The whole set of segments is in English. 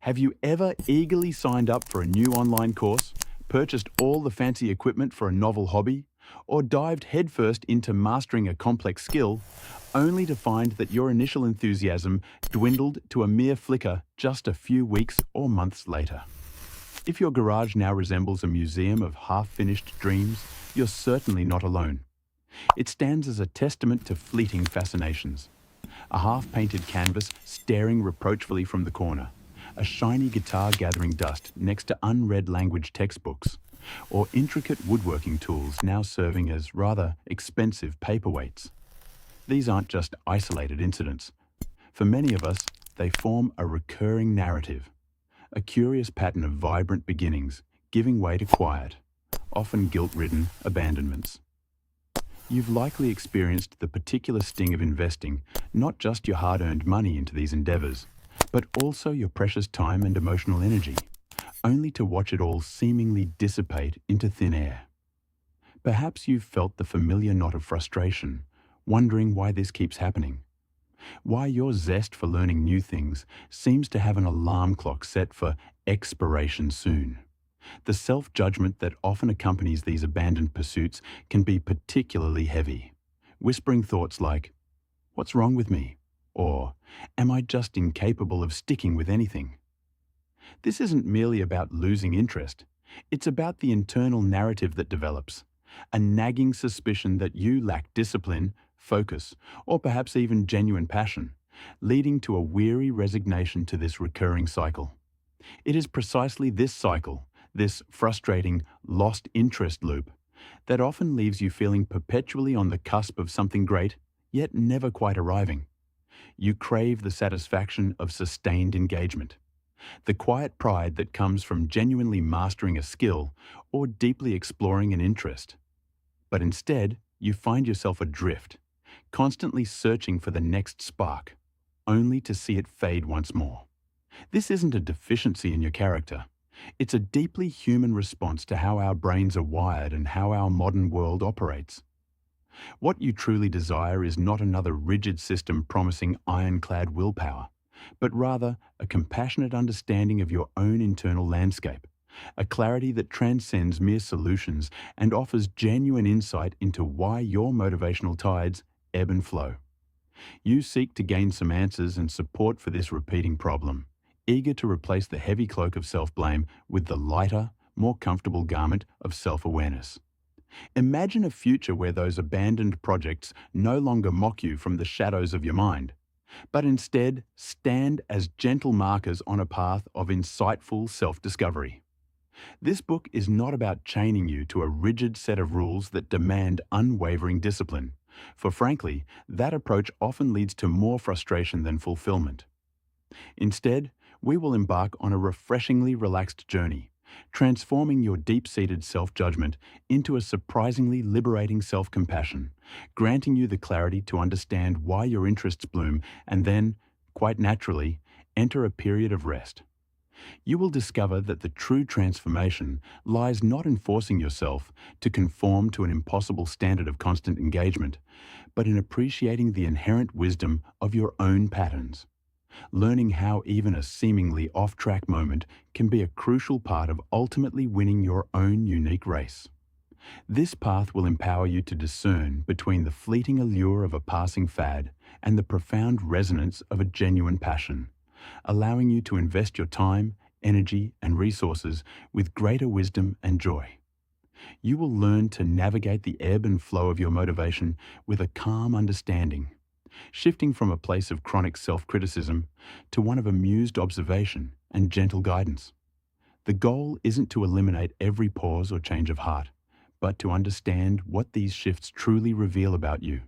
Have you ever eagerly signed up for a new online course, purchased all the fancy equipment for a novel hobby, or dived headfirst into mastering a complex skill, only to find that your initial enthusiasm dwindled to a mere flicker just a few weeks or months later? If your garage now resembles a museum of half-finished dreams, you're certainly not alone. It stands as a testament to fleeting fascinations. A half-painted canvas staring reproachfully from the corner, a shiny guitar gathering dust next to unread language textbooks, or intricate woodworking tools now serving as rather expensive paperweights. These aren't just isolated incidents. For many of us, they form a recurring narrative, a curious pattern of vibrant beginnings giving way to quiet, often guilt-ridden abandonments. You've likely experienced the particular sting of investing not just your hard-earned money into these endeavors, but also your precious time and emotional energy, only to watch it all seemingly dissipate into thin air. Perhaps you've felt the familiar knot of frustration, wondering why this keeps happening. Why your zest for learning new things seems to have an alarm clock set for expiration soon. The self-judgment that often accompanies these abandoned pursuits can be particularly heavy, whispering thoughts like, "What's wrong with me?" Or, "Am I just incapable of sticking with anything?" This isn't merely about losing interest. It's about the internal narrative that develops, a nagging suspicion that you lack discipline, focus, or perhaps even genuine passion, leading to a weary resignation to this recurring cycle. It is precisely this cycle, this frustrating, lost interest loop, that often leaves you feeling perpetually on the cusp of something great, yet never quite arriving. You crave the satisfaction of sustained engagement, the quiet pride that comes from genuinely mastering a skill or deeply exploring an interest. But instead, you find yourself adrift, constantly searching for the next spark, only to see it fade once more. This isn't a deficiency in your character. It's a deeply human response to how our brains are wired and how our modern world operates. What you truly desire is not another rigid system promising ironclad willpower, but rather a compassionate understanding of your own internal landscape, a clarity that transcends mere solutions and offers genuine insight into why your motivational tides ebb and flow. You seek to gain some answers and support for this repeating problem, eager to replace the heavy cloak of self-blame with the lighter, more comfortable garment of self-awareness. Imagine a future where those abandoned projects no longer mock you from the shadows of your mind, but instead stand as gentle markers on a path of insightful self-discovery. This book is not about chaining you to a rigid set of rules that demand unwavering discipline, for frankly, that approach often leads to more frustration than fulfillment. Instead, we will embark on a refreshingly relaxed journey, transforming your deep-seated self-judgment into a surprisingly liberating self-compassion, granting you the clarity to understand why your interests bloom and then, quite naturally, enter a period of rest. You will discover that the true transformation lies not in forcing yourself to conform to an impossible standard of constant engagement, but in appreciating the inherent wisdom of your own patterns. Learning how even a seemingly off-track moment can be a crucial part of ultimately winning your own unique race. This path will empower you to discern between the fleeting allure of a passing fad and the profound resonance of a genuine passion, allowing you to invest your time, energy, and resources with greater wisdom and joy. You will learn to navigate the ebb and flow of your motivation with a calm understanding, shifting from a place of chronic self-criticism to one of amused observation and gentle guidance. The goal isn't to eliminate every pause or change of heart, but to understand what these shifts truly reveal about you,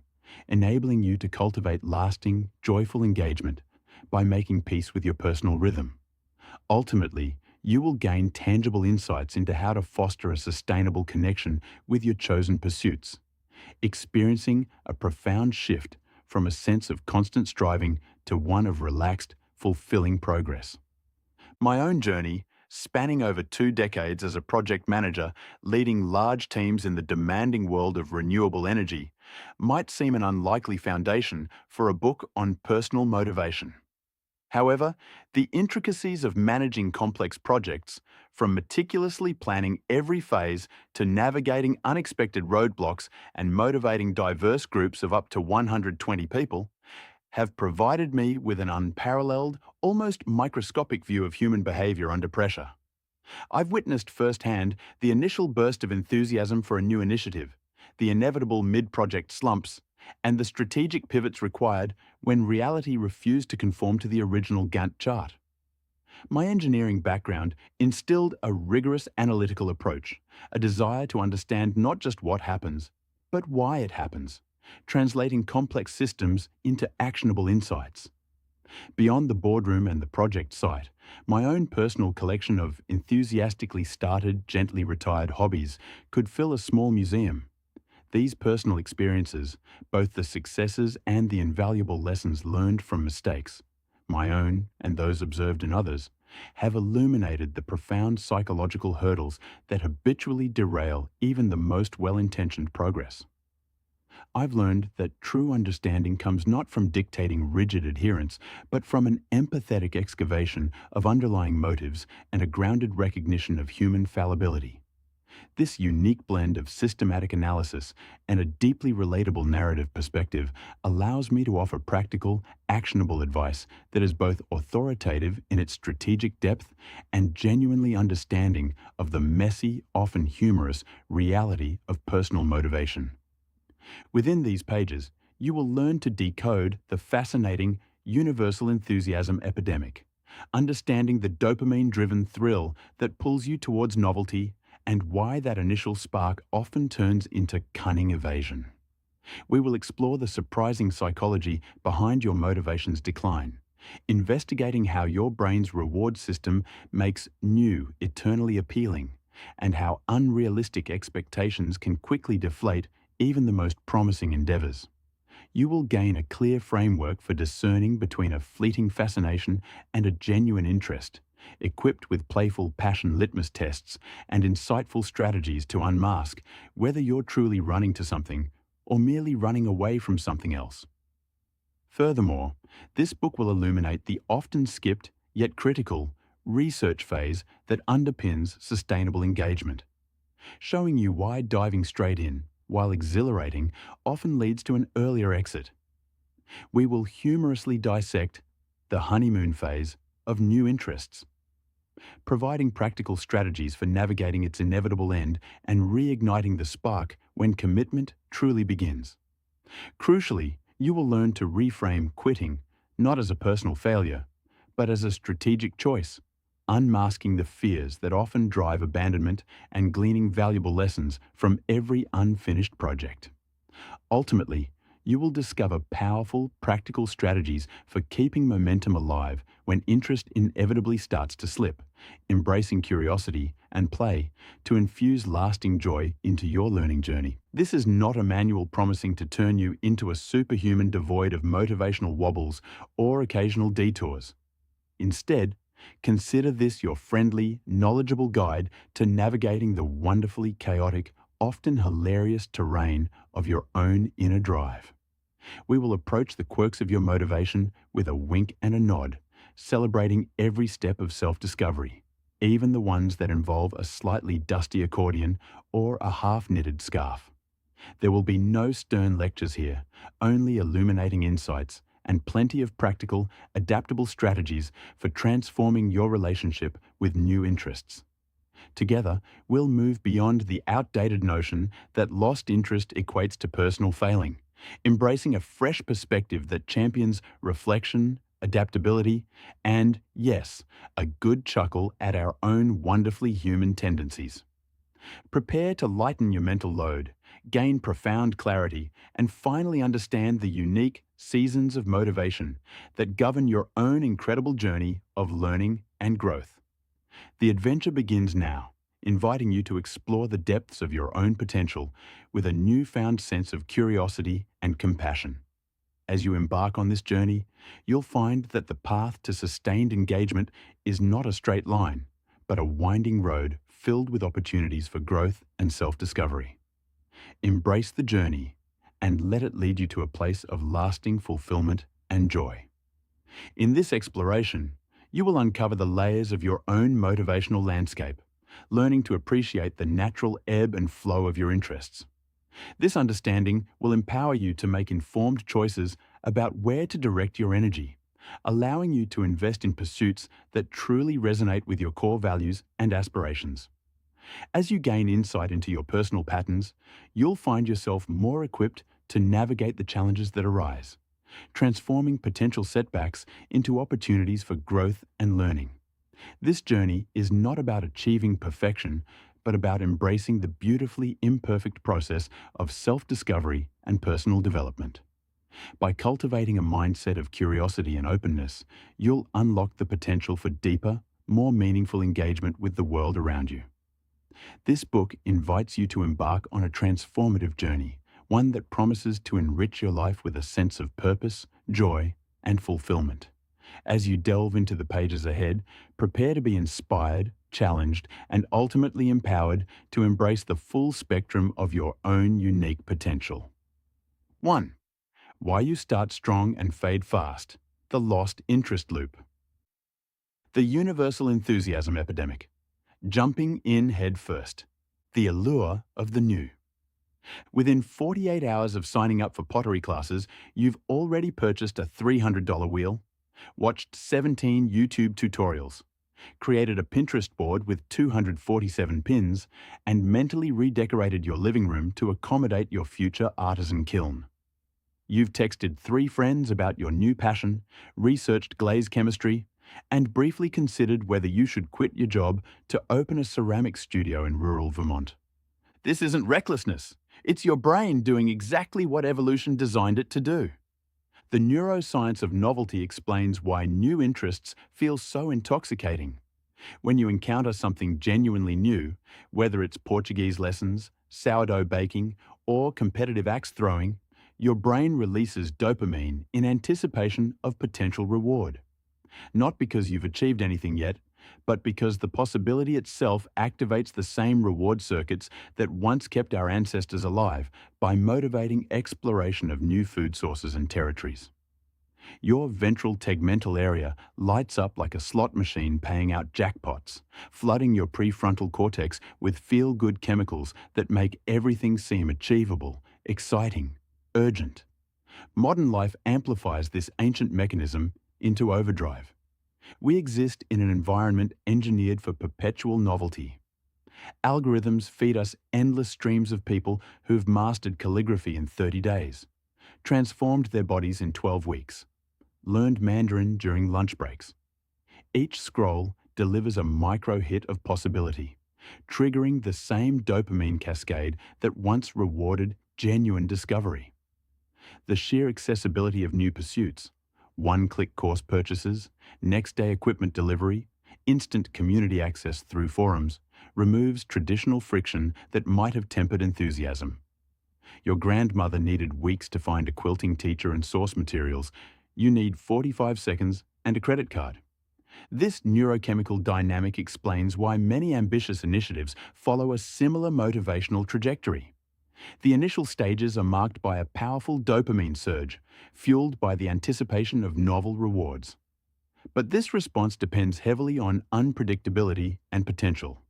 enabling you to cultivate lasting, joyful engagement by making peace with your personal rhythm. Ultimately, you will gain tangible insights into how to foster a sustainable connection with your chosen pursuits, experiencing a profound shift from a sense of constant striving to one of relaxed, fulfilling progress. My own journey, spanning over 2 decades as a project manager leading large teams in the demanding world of renewable energy, might seem an unlikely foundation for a book on personal motivation. However, the intricacies of managing complex projects, from meticulously planning every phase to navigating unexpected roadblocks and motivating diverse groups of up to 120 people, have provided me with an unparalleled, almost microscopic view of human behavior under pressure. I've witnessed firsthand the initial burst of enthusiasm for a new initiative, the inevitable mid-project slumps, and the strategic pivots required when reality refused to conform to the original Gantt chart. My engineering background instilled a rigorous analytical approach, a desire to understand not just what happens, but why it happens, translating complex systems into actionable insights. Beyond the boardroom and the project site, my own personal collection of enthusiastically started, gently retired hobbies could fill a small museum. These personal experiences, both the successes and the invaluable lessons learned from mistakes, my own and those observed in others, have illuminated the profound psychological hurdles that habitually derail even the most well-intentioned progress. I've learned that true understanding comes not from dictating rigid adherence, but from an empathetic excavation of underlying motives and a grounded recognition of human fallibility. This unique blend of systematic analysis and a deeply relatable narrative perspective allows me to offer practical, actionable advice that is both authoritative in its strategic depth and genuinely understanding of the messy, often humorous, reality of personal motivation. Within these pages, you will learn to decode the fascinating universal enthusiasm epidemic, understanding the dopamine-driven thrill that pulls you towards novelty and why that initial spark often turns into cunning evasion. We will explore the surprising psychology behind your motivation's decline, investigating how your brain's reward system makes new eternally appealing, and how unrealistic expectations can quickly deflate even the most promising endeavors. You will gain a clear framework for discerning between a fleeting fascination and a genuine interest, equipped with playful passion litmus tests and insightful strategies to unmask whether you're truly running to something or merely running away from something else. Furthermore, this book will illuminate the often skipped, yet critical, research phase that underpins sustainable engagement, showing you why diving straight in, while exhilarating, often leads to an earlier exit. We will humorously dissect the honeymoon phase of new interests, providing practical strategies for navigating its inevitable end and reigniting the spark when commitment truly begins. Crucially, you will learn to reframe quitting not as a personal failure, but as a strategic choice, unmasking the fears that often drive abandonment and gleaning valuable lessons from every unfinished project. Ultimately, you will discover powerful, practical strategies for keeping momentum alive when interest inevitably starts to slip, embracing curiosity and play to infuse lasting joy into your learning journey. This is not a manual promising to turn you into a superhuman devoid of motivational wobbles or occasional detours. Instead, consider this your friendly, knowledgeable guide to navigating the wonderfully chaotic, often hilarious terrain of your own inner drive. We will approach the quirks of your motivation with a wink and a nod, celebrating every step of self-discovery, even the ones that involve a slightly dusty accordion or a half-knitted scarf. There will be no stern lectures here, only illuminating insights and plenty of practical, adaptable strategies for transforming your relationship with new interests. Together, we'll move beyond the outdated notion that lost interest equates to personal failing, embracing a fresh perspective that champions reflection, adaptability, and, yes, a good chuckle at our own wonderfully human tendencies. Prepare to lighten your mental load, gain profound clarity, and finally understand the unique seasons of motivation that govern your own incredible journey of learning and growth. The adventure begins now, inviting you to explore the depths of your own potential with a newfound sense of curiosity and compassion. As you embark on this journey, you'll find that the path to sustained engagement is not a straight line, but a winding road filled with opportunities for growth and self-discovery. Embrace the journey and let it lead you to a place of lasting fulfillment and joy. In this exploration, you will uncover the layers of your own motivational landscape, learning to appreciate the natural ebb and flow of your interests. This understanding will empower you to make informed choices about where to direct your energy, allowing you to invest in pursuits that truly resonate with your core values and aspirations. As you gain insight into your personal patterns, you'll find yourself more equipped to navigate the challenges that arise, transforming potential setbacks into opportunities for growth and learning. This journey is not about achieving perfection, but about embracing the beautifully imperfect process of self-discovery and personal development. By cultivating a mindset of curiosity and openness, you'll unlock the potential for deeper, more meaningful engagement with the world around you. This book invites you to embark on a transformative journey, one that promises to enrich your life with a sense of purpose, joy, and fulfillment. As you delve into the pages ahead, prepare to be inspired, challenged, and ultimately empowered to embrace the full spectrum of your own unique potential. 1. Why you start strong and fade fast. The lost interest loop. The universal enthusiasm epidemic. Jumping in head first. The allure of the new. Within 48 hours of signing up for pottery classes, you've already purchased a $300 wheel, watched 17 YouTube tutorials, created a Pinterest board with 247 pins, and mentally redecorated your living room to accommodate your future artisan kiln. You've texted 3 friends about your new passion, researched glaze chemistry, and briefly considered whether you should quit your job to open a ceramic studio in rural Vermont. This isn't recklessness. It's your brain doing exactly what evolution designed it to do. The neuroscience of novelty explains why new interests feel so intoxicating. When you encounter something genuinely new, whether it's Portuguese lessons, sourdough baking, or competitive axe throwing, your brain releases dopamine in anticipation of potential reward. Not because you've achieved anything yet, but because the possibility itself activates the same reward circuits that once kept our ancestors alive by motivating exploration of new food sources and territories. Your ventral tegmental area lights up like a slot machine paying out jackpots, flooding your prefrontal cortex with feel-good chemicals that make everything seem achievable, exciting, urgent. Modern life amplifies this ancient mechanism into overdrive. We exist in an environment engineered for perpetual novelty. Algorithms feed us endless streams of people who've mastered calligraphy in 30 days, transformed their bodies in 12 weeks, learned Mandarin during lunch breaks. Each scroll delivers a micro-hit of possibility, triggering the same dopamine cascade that once rewarded genuine discovery. The sheer accessibility of new pursuits, one-click course purchases, next-day equipment delivery, instant community access through forums, removes traditional friction that might have tempered enthusiasm. Your grandmother needed weeks to find a quilting teacher and source materials. You need 45 seconds and a credit card. This neurochemical dynamic explains why many ambitious initiatives follow a similar motivational trajectory. The initial stages are marked by a powerful dopamine surge, fueled by the anticipation of novel rewards. But this response depends heavily on unpredictability and potential.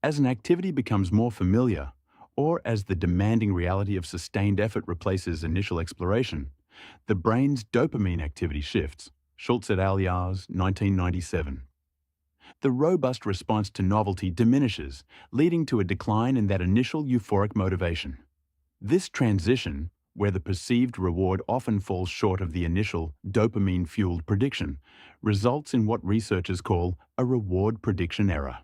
As an activity becomes more familiar, or as the demanding reality of sustained effort replaces initial exploration, the brain's dopamine activity shifts. Schultz et al. 1997. The robust response to novelty diminishes, leading to a decline in that initial euphoric motivation. This transition, where the perceived reward often falls short of the initial dopamine-fueled prediction, results in what researchers call a reward prediction error.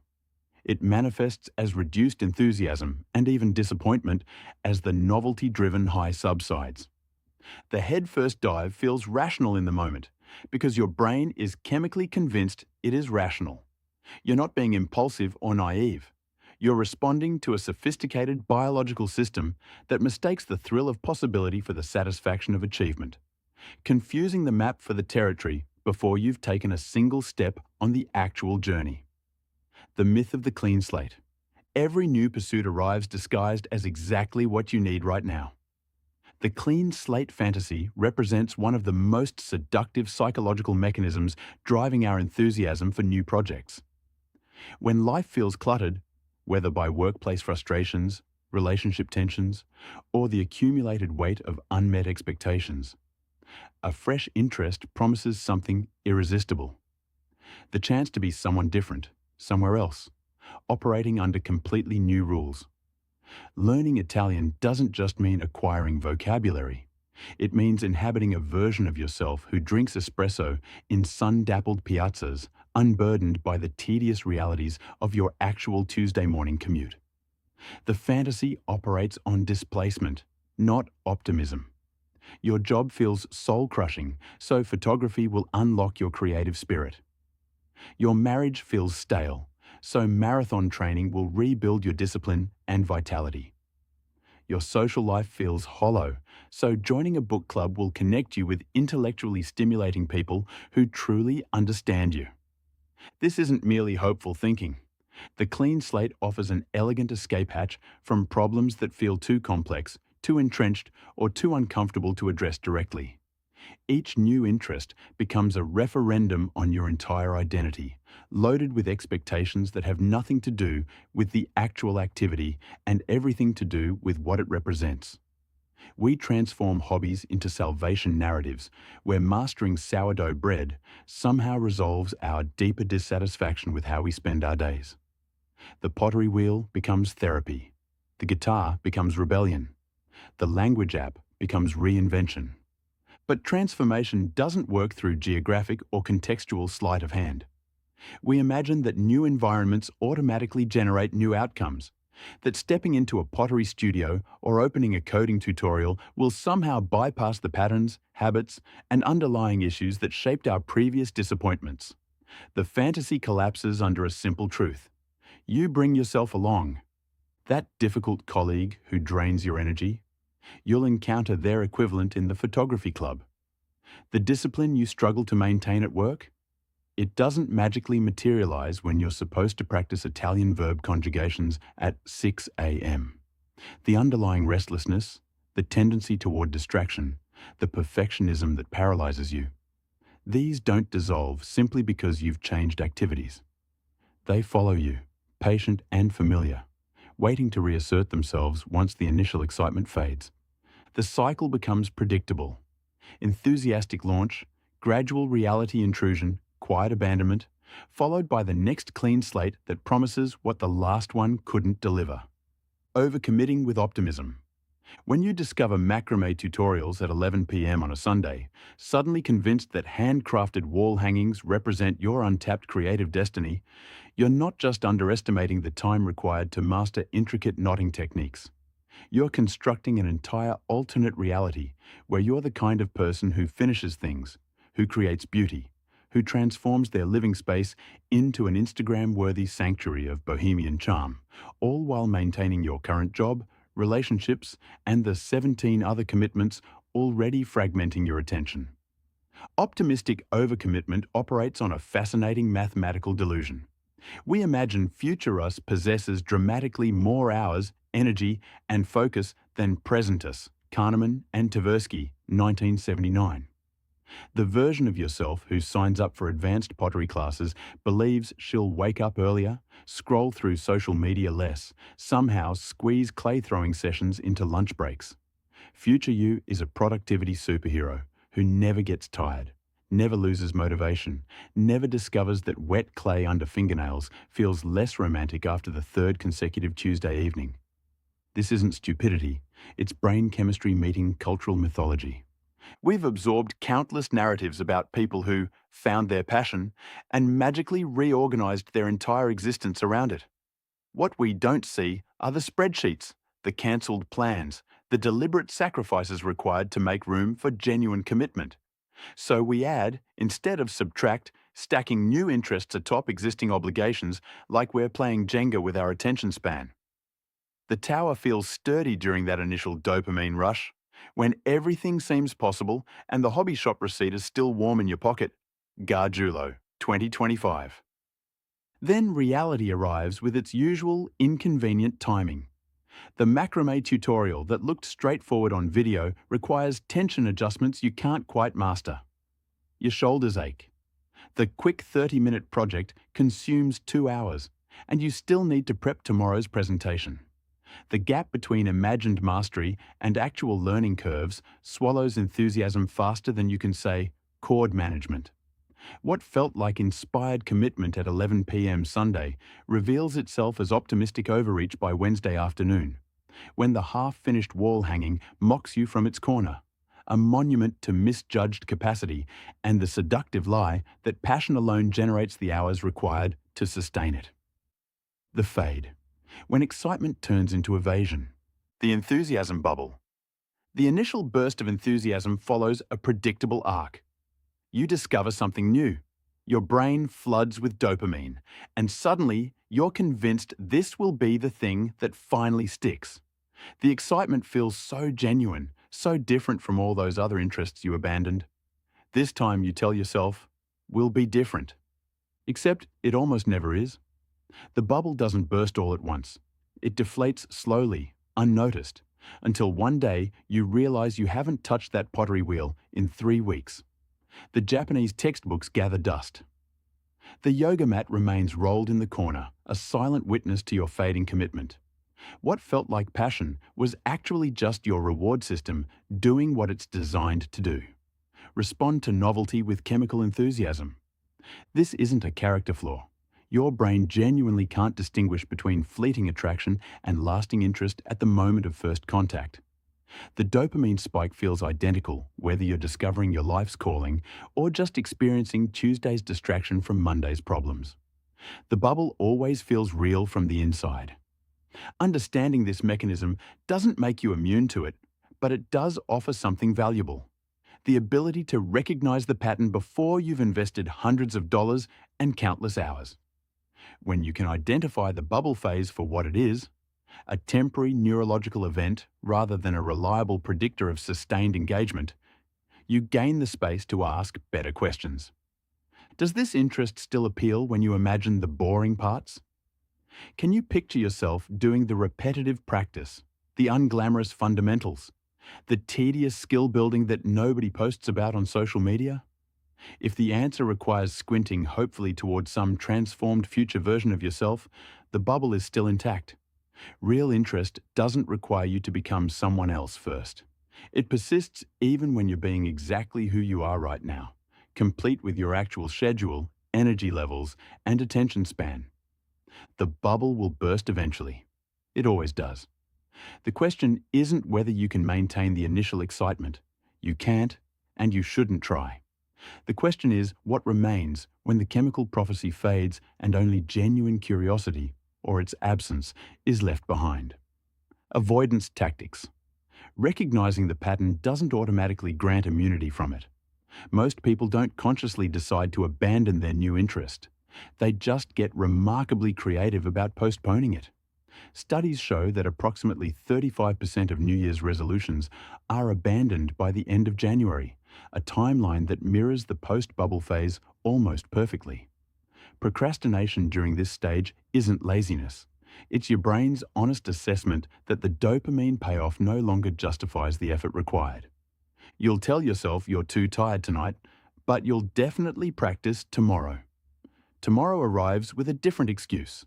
It manifests as reduced enthusiasm and even disappointment as the novelty-driven high subsides. The head-first dive feels rational in the moment because your brain is chemically convinced it is rational. You're not being impulsive or naive. You're responding to a sophisticated biological system that mistakes the thrill of possibility for the satisfaction of achievement, confusing the map for the territory before you've taken a single step on the actual journey. The myth of the clean slate. Every new pursuit arrives disguised as exactly what you need right now. The clean slate fantasy represents one of the most seductive psychological mechanisms driving our enthusiasm for new projects. When life feels cluttered, whether by workplace frustrations, relationship tensions, or the accumulated weight of unmet expectations, a fresh interest promises something irresistible. The chance to be someone different, somewhere else, operating under completely new rules. Learning Italian doesn't just mean acquiring vocabulary. It means inhabiting a version of yourself who drinks espresso in sun-dappled piazzas, unburdened by the tedious realities of your actual Tuesday morning commute. The fantasy operates on displacement, not optimism. Your job feels soul-crushing, so photography will unlock your creative spirit. Your marriage feels stale, so marathon training will rebuild your discipline and vitality. Your social life feels hollow, so joining a book club will connect you with intellectually stimulating people who truly understand you. This isn't merely hopeful thinking. The clean slate offers an elegant escape hatch from problems that feel too complex, too entrenched, or too uncomfortable to address directly. Each new interest becomes a referendum on your entire identity, loaded with expectations that have nothing to do with the actual activity and everything to do with what it represents. We transform hobbies into salvation narratives, where mastering sourdough bread somehow resolves our deeper dissatisfaction with how we spend our days. The pottery wheel becomes therapy. The guitar becomes rebellion. The language app becomes reinvention. But transformation doesn't work through geographic or contextual sleight of hand. We imagine that new environments automatically generate new outcomes, that stepping into a pottery studio or opening a coding tutorial will somehow bypass the patterns, habits, and underlying issues that shaped our previous disappointments. The fantasy collapses under a simple truth. You bring yourself along. That difficult colleague who drains your energy, you'll encounter their equivalent in the photography club. The discipline you struggle to maintain at work, it doesn't magically materialize when you're supposed to practice Italian verb conjugations at 6 a.m. The underlying restlessness, the tendency toward distraction, the perfectionism that paralyzes you, these don't dissolve simply because you've changed activities. They follow you, patient and familiar, waiting to reassert themselves once the initial excitement fades. The cycle becomes predictable. Enthusiastic launch, gradual reality intrusion, quiet abandonment, followed by the next clean slate that promises what the last one couldn't deliver. Overcommitting with optimism. When you discover macrame tutorials at 11 p.m. on a Sunday, suddenly convinced that handcrafted wall hangings represent your untapped creative destiny, you're not just underestimating the time required to master intricate knotting techniques. You're constructing an entire alternate reality where you're the kind of person who finishes things, who creates beauty, who transforms their living space into an Instagram-worthy sanctuary of bohemian charm, all while maintaining your current job, relationships, and the 17 other commitments already fragmenting your attention. Optimistic overcommitment operates on a fascinating mathematical delusion. We imagine future us possesses dramatically more hours, energy, and focus than present us, Kahneman and Tversky, 1979. The version of yourself who signs up for advanced pottery classes believes she'll wake up earlier, scroll through social media less, somehow squeeze clay throwing sessions into lunch breaks. Future you is a productivity superhero who never gets tired, never loses motivation, never discovers that wet clay under fingernails feels less romantic after the third consecutive Tuesday evening. This isn't stupidity, it's brain chemistry meeting cultural mythology. We've absorbed countless narratives about people who found their passion and magically reorganized their entire existence around it. What we don't see are the spreadsheets, the cancelled plans, the deliberate sacrifices required to make room for genuine commitment. So we add, instead of subtract, stacking new interests atop existing obligations like we're playing Jenga with our attention span. The tower feels sturdy during that initial dopamine rush. When everything seems possible and the hobby shop receipt is still warm in your pocket. Gargiulo, 2025. Then reality arrives with its usual inconvenient timing. The macrame tutorial that looked straightforward on video requires tension adjustments you can't quite master. Your shoulders ache. The quick 30-minute project consumes 2 hours, and you still need to prep tomorrow's presentation. The gap between imagined mastery and actual learning curves swallows enthusiasm faster than you can say, chord management. What felt like inspired commitment at 11 p.m. Sunday reveals itself as optimistic overreach by Wednesday afternoon, when the half-finished wall hanging mocks you from its corner, a monument to misjudged capacity and the seductive lie that passion alone generates the hours required to sustain it. The fade, when excitement turns into evasion. The enthusiasm bubble. The initial burst of enthusiasm follows a predictable arc. You discover something new. Your brain floods with dopamine, and suddenly you're convinced this will be the thing that finally sticks. The excitement feels so genuine, so different from all those other interests you abandoned. This time you tell yourself, "We'll be different." Except it almost never is. The bubble doesn't burst all at once. It deflates slowly, unnoticed, until one day you realize you haven't touched that pottery wheel in 3 weeks. The Japanese textbooks gather dust. The yoga mat remains rolled in the corner, a silent witness to your fading commitment. What felt like passion was actually just your reward system doing what it's designed to do. Respond to novelty with chemical enthusiasm. This isn't a character flaw. Your brain genuinely can't distinguish between fleeting attraction and lasting interest at the moment of first contact. The dopamine spike feels identical whether you're discovering your life's calling or just experiencing Tuesday's distraction from Monday's problems. The bubble always feels real from the inside. Understanding this mechanism doesn't make you immune to it, but it does offer something valuable: the ability to recognize the pattern before you've invested hundreds of dollars and countless hours. When you can identify the bubble phase for what it is, a temporary neurological event rather than a reliable predictor of sustained engagement, you gain the space to ask better questions. Does this interest still appeal when you imagine the boring parts? Can you picture yourself doing the repetitive practice, the unglamorous fundamentals, the tedious skill building that nobody posts about on social media? If the answer requires squinting hopefully towards some transformed future version of yourself, the bubble is still intact. Real interest doesn't require you to become someone else first. It persists even when you're being exactly who you are right now, complete with your actual schedule, energy levels, and attention span. The bubble will burst eventually. It always does. The question isn't whether you can maintain the initial excitement. You can't, and you shouldn't try. The question is what remains when the chemical prophecy fades and only genuine curiosity, or its absence, is left behind. Avoidance tactics. Recognizing the pattern doesn't automatically grant immunity from it. Most people don't consciously decide to abandon their new interest. They just get remarkably creative about postponing it. Studies show that approximately 35% of New Year's resolutions are abandoned by the end of January, a timeline that mirrors the post-bubble phase almost perfectly. Procrastination during this stage isn't laziness. It's your brain's honest assessment that the dopamine payoff no longer justifies the effort required. You'll tell yourself you're too tired tonight, but you'll definitely practice tomorrow. Tomorrow arrives with a different excuse.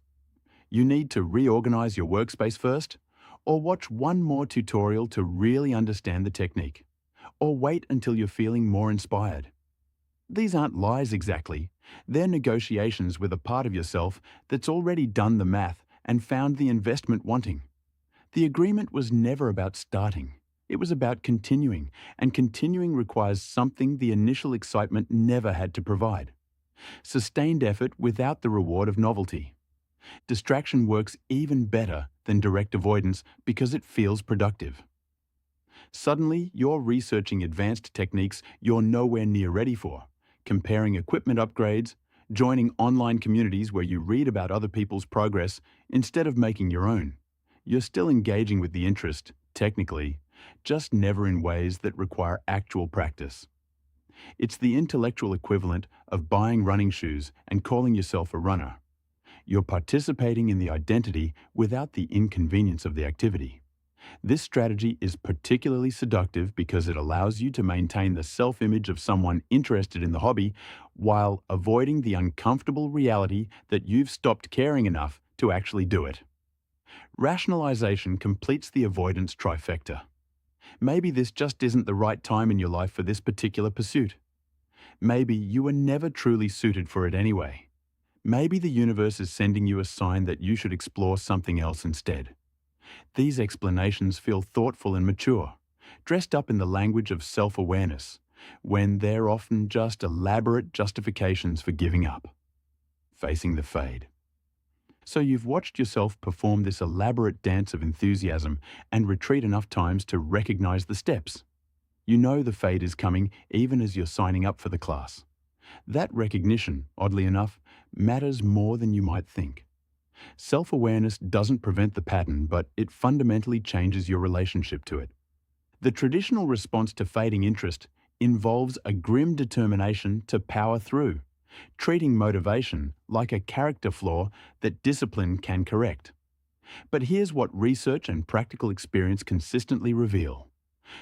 You need to reorganize your workspace first, or watch one more tutorial to really understand the technique, or wait until you're feeling more inspired. These aren't lies exactly. They're negotiations with a part of yourself that's already done the math and found the investment wanting. The agreement was never about starting. It was about continuing, and continuing requires something the initial excitement never had to provide. Sustained effort without the reward of novelty. Distraction works even better than direct avoidance because it feels productive. Suddenly, you're researching advanced techniques you're nowhere near ready for, comparing equipment upgrades, joining online communities where you read about other people's progress instead of making your own. You're still engaging with the interest, technically, just never in ways that require actual practice. It's the intellectual equivalent of buying running shoes and calling yourself a runner. You're participating in the identity without the inconvenience of the activity. This strategy is particularly seductive because it allows you to maintain the self-image of someone interested in the hobby while avoiding the uncomfortable reality that you've stopped caring enough to actually do it. Rationalization completes the avoidance trifecta. Maybe this just isn't the right time in your life for this particular pursuit. Maybe you were never truly suited for it anyway. Maybe the universe is sending you a sign that you should explore something else instead. These explanations feel thoughtful and mature, dressed up in the language of self-awareness, when they're often just elaborate justifications for giving up. Facing the fade. So you've watched yourself perform this elaborate dance of enthusiasm and retreat enough times to recognize the steps. You know the fade is coming even as you're signing up for the class. That recognition, oddly enough, matters more than you might think. Self-awareness doesn't prevent the pattern, but it fundamentally changes your relationship to it. The traditional response to fading interest involves a grim determination to power through, treating motivation like a character flaw that discipline can correct. But here's what research and practical experience consistently reveal.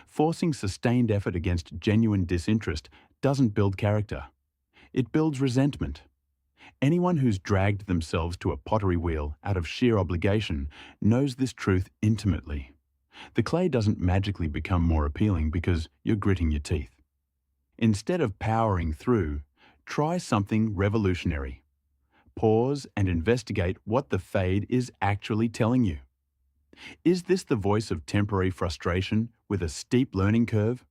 Forcing sustained effort against genuine disinterest doesn't build character. It builds resentment. Anyone who's dragged themselves to a pottery wheel out of sheer obligation knows this truth intimately. The clay doesn't magically become more appealing because you're gritting your teeth. Instead of powering through, try something revolutionary. Pause and investigate what the fade is actually telling you. Is this the voice of temporary frustration with a steep learning curve?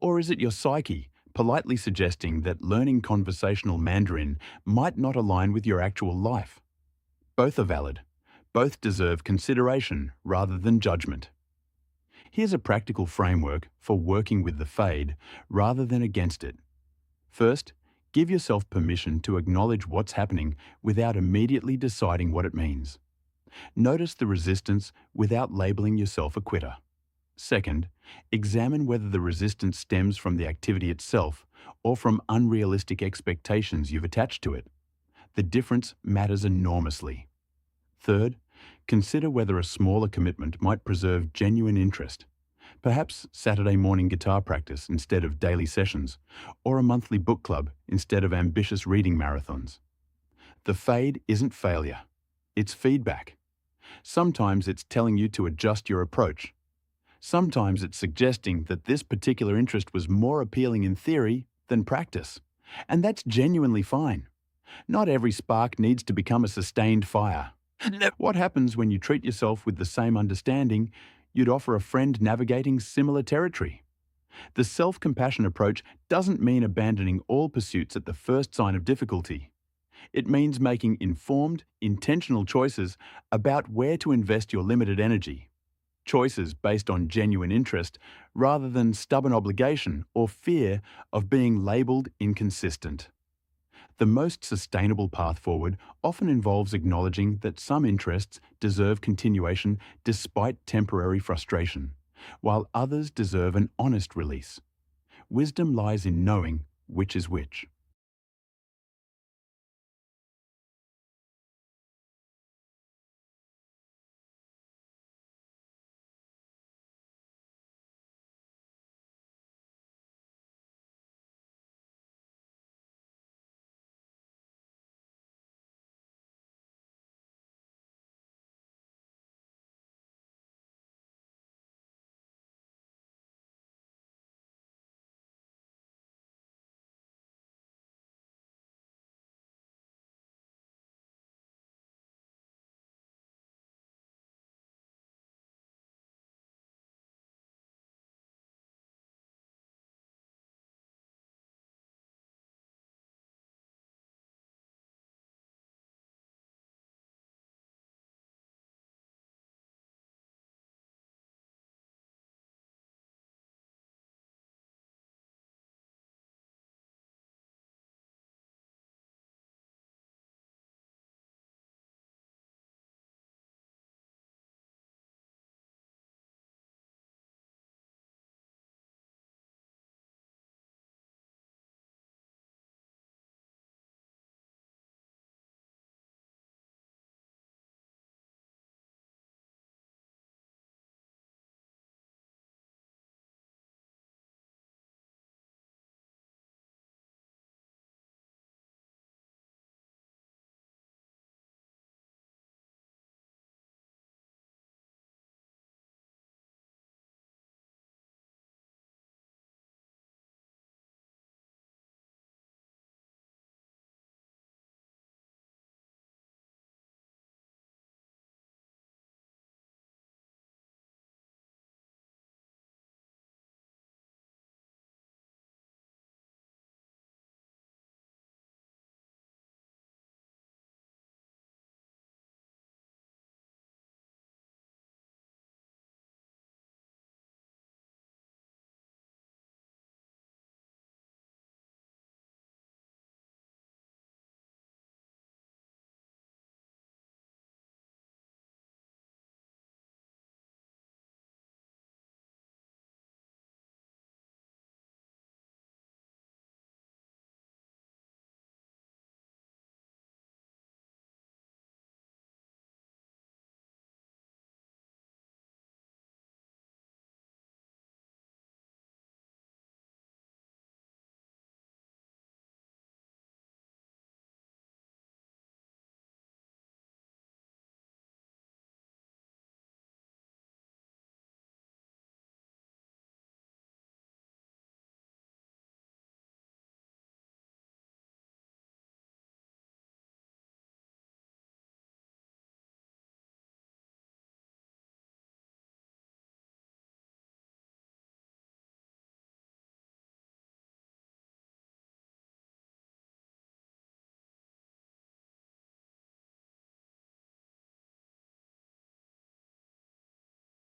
Or is it your psyche politely suggesting that learning conversational Mandarin might not align with your actual life? Both are valid. Both deserve consideration rather than judgment. Here's a practical framework for working with the fade rather than against it. First, give yourself permission to acknowledge what's happening without immediately deciding what it means. Notice the resistance without labeling yourself a quitter. Second, examine whether the resistance stems from the activity itself or from unrealistic expectations you've attached to it. The difference matters enormously. Third, consider whether a smaller commitment might preserve genuine interest. Perhaps Saturday morning guitar practice instead of daily sessions, or a monthly book club instead of ambitious reading marathons. The fade isn't failure, it's feedback. Sometimes it's telling you to adjust your approach. Sometimes it's suggesting that this particular interest was more appealing in theory than practice. And that's genuinely fine. Not every spark needs to become a sustained fire. What happens when you treat yourself with the same understanding you'd offer a friend navigating similar territory? The self-compassion approach doesn't mean abandoning all pursuits at the first sign of difficulty. It means making informed, intentional choices about where to invest your limited energy. Choices based on genuine interest rather than stubborn obligation or fear of being labeled inconsistent. The most sustainable path forward often involves acknowledging that some interests deserve continuation despite temporary frustration, while others deserve an honest release. Wisdom lies in knowing which is which.